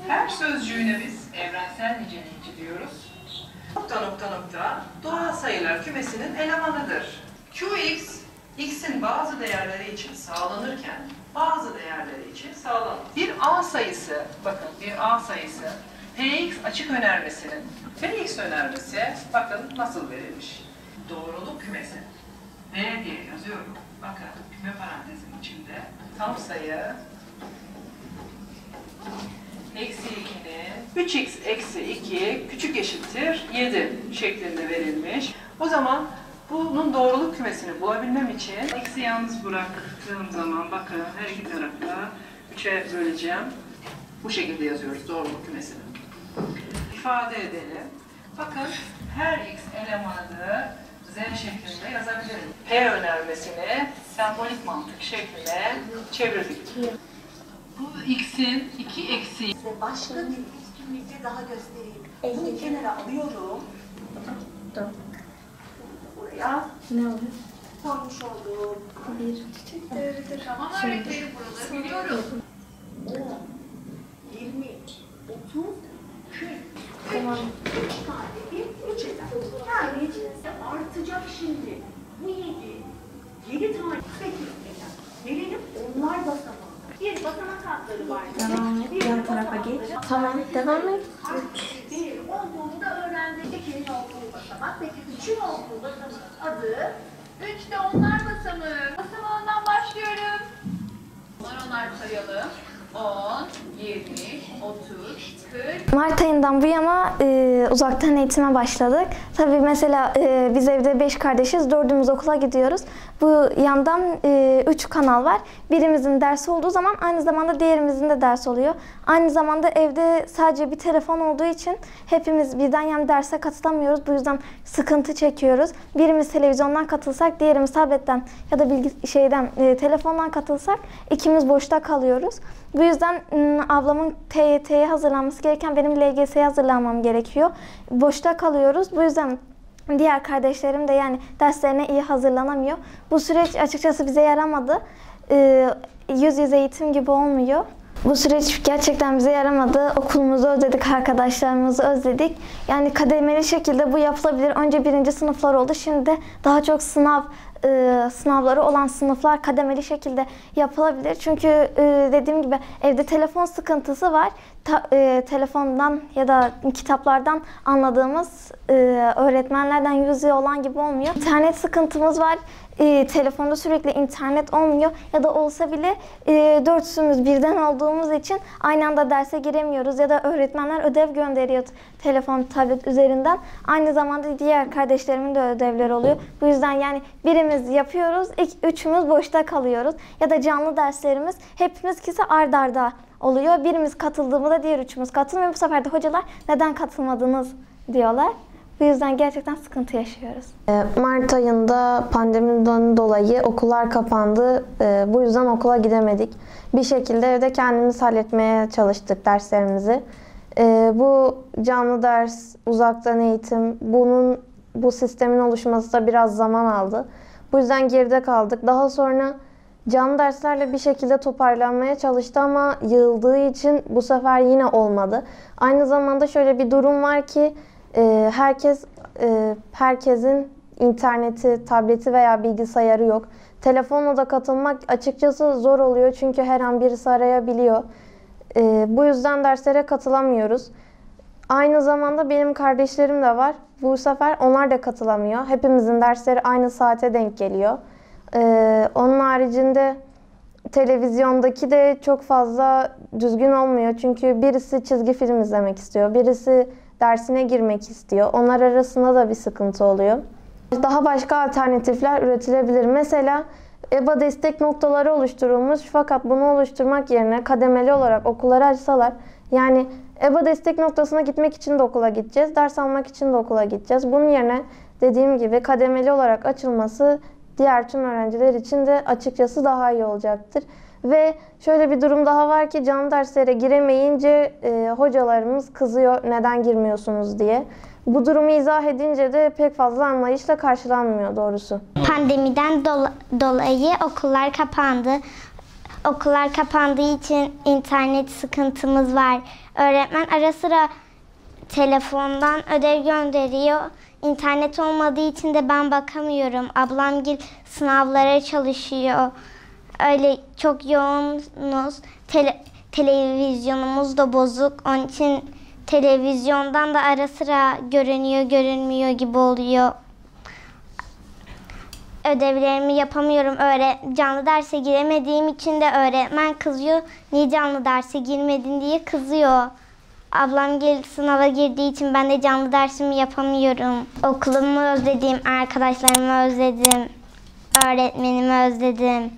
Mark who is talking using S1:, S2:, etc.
S1: Her sözcüğüne biz evrensel niteliği diyoruz. Doğal sayılar kümesinin elemanıdır. Qx, x'in bazı değerleri için sağlanırken bazı değerleri için sağlanır. Bir A sayısı, bakın bir A sayısı, Px açık önermesinin, Px önermesi bakın nasıl verilmiş. Doğruluk kümesi. D diye yazıyorum. Bakın küme parantezin içinde tam sayı eksi 2'nin 3x eksi 2 küçük eşittir 7 şeklinde verilmiş. O zaman bunun doğruluk kümesini bulabilmem için x'i yalnız bıraktığım zaman bakın her iki tarafta 3'e böleceğim. Bu şekilde yazıyoruz doğruluk kümesini. İfade edelim. Bakın her x elemanını z şeklinde yazabilirim. P önermesini sembolik mantık şekline çevirdik. Bu x'in 2 eksi.
S2: Ve başka bir etkinlikte daha göstereyim. Bunu kenara alıyorum. Buraya
S3: Ne oluyor?
S2: koymuş olduğum
S3: Bir çiçek.
S1: Tamam öğretmenim buraları biliyorum.
S2: 10, 20, 30, 40,
S3: Tamam.
S2: 3 tane bir 3 eder. Yani artacak şimdi. Bu 7 tane 8 eder. Gelelim onlar basamağı. Bir basamak adları var.
S3: Devam et. Diğer tarafa geç. Tamam. Devam et.
S2: Bir olduğunda öğrendik. 2'nin olduğu basamak. Peki 3'ün olduğu basamak adı.
S1: 3 de onlar basamağı. Basamağından başlıyorum. Onlar sayalım. 10, 20, 30, 40.
S3: Mart ayından bu yana uzaktan eğitime başladık. Tabii mesela biz evde 5 kardeşiz, 4'ümüz okula gidiyoruz. Bu yandan 3 kanal var. Birimizin dersi olduğu zaman aynı zamanda diğerimizin de dersi oluyor. Aynı zamanda evde sadece bir telefon olduğu için hepimiz birden yan derse katılamıyoruz. Bu yüzden sıkıntı çekiyoruz. Birimiz televizyondan katılsak, diğerimiz tabletten ya da telefondan katılsak ikimiz boşta kalıyoruz. Bu yüzden ablamın TYT'ye hazırlanması gereken benim LGS'ye hazırlanmam gerekiyor. Boşta kalıyoruz. Bu yüzden diğer kardeşlerim de yani derslerine iyi hazırlanamıyor. Bu süreç açıkçası bize yaramadı. Yüz yüze eğitim gibi olmuyor. Bu süreç gerçekten bize yaramadı. Okulumuzu özledik, arkadaşlarımızı özledik. Yani kademeli şekilde bu yapılabilir. Önce 1. sınıflar oldu. Şimdi de daha çok sınavları olan sınıflar kademeli şekilde yapılabilir. Çünkü dediğim gibi evde telefon sıkıntısı var. Telefondan ya da kitaplardan anladığımız öğretmenlerden yüz yüze olan gibi olmuyor. İnternet sıkıntımız var. Telefonda sürekli internet olmuyor ya da olsa bile dörtsümüz birden olduğumuz için aynı anda derse giremiyoruz ya da öğretmenler ödev gönderiyor telefon, tablet üzerinden. Aynı zamanda diğer kardeşlerimin de ödevleri oluyor. Bu yüzden yani birimiz yapıyoruz, üçümüz boşta kalıyoruz ya da canlı derslerimiz hepimiz ard arda oluyor. Birimiz katıldığımızda diğer üçümüz katılmıyor. Bu sefer de hocalar neden katılmadınız diyorlar. Bu yüzden gerçekten sıkıntı yaşıyoruz. Mart ayında pandemiden dolayı okullar kapandı. Bu yüzden okula gidemedik. Bir şekilde evde kendimiz halletmeye çalıştık derslerimizi. Bu canlı ders, uzaktan eğitim, bu sistemin oluşması da biraz zaman aldı. Bu yüzden geride kaldık. Daha sonra canlı derslerle bir şekilde toparlanmaya çalıştı ama yığıldığı için bu sefer yine olmadı. Aynı zamanda şöyle bir durum var ki herkesin interneti, tableti veya bilgisayarı yok. Telefonla da katılmak açıkçası zor oluyor çünkü her an birisi arayabiliyor. Bu yüzden derslere katılamıyoruz. Aynı zamanda benim kardeşlerim de var. Bu sefer onlar da katılamıyor. Hepimizin dersleri aynı saate denk geliyor. Onun haricinde televizyondaki de çok fazla düzgün olmuyor. Çünkü birisi çizgi film izlemek istiyor, birisi dersine girmek istiyor. Onlar arasında da bir sıkıntı oluyor. Daha başka alternatifler üretilebilir. Mesela EBA destek noktaları oluşturulmuş fakat bunu oluşturmak yerine kademeli olarak okulları açsalar, yani EBA destek noktasına gitmek için de okula gideceğiz, ders almak için de okula gideceğiz. Bunun yerine dediğim gibi kademeli olarak açılması diğer tüm öğrenciler için de açıkçası daha iyi olacaktır. Ve şöyle bir durum daha var ki canlı derslere giremeyince hocalarımız kızıyor neden girmiyorsunuz diye. Bu durumu izah edince de pek fazla anlayışla karşılanmıyor doğrusu.
S4: Pandemiden dolayı okullar kapandı. Okullar kapandığı için internet sıkıntımız var. Öğretmen ara sıra telefondan ödev gönderiyor. İnternet olmadığı için de ben bakamıyorum. Ablamgil sınavlara çalışıyor. Öyle çok yoğunuz. Televizyonumuz da bozuk. Onun için televizyondan da ara sıra görünüyor, görünmüyor gibi oluyor. Ödevlerimi yapamıyorum. Canlı derse giremediğim için de öğretmen kızıyor. Niye canlı derse girmedin diye kızıyor. Ablam sınava girdiği için ben de canlı dersimi yapamıyorum. Okulumu özledim, arkadaşlarımı özledim, öğretmenimi özledim.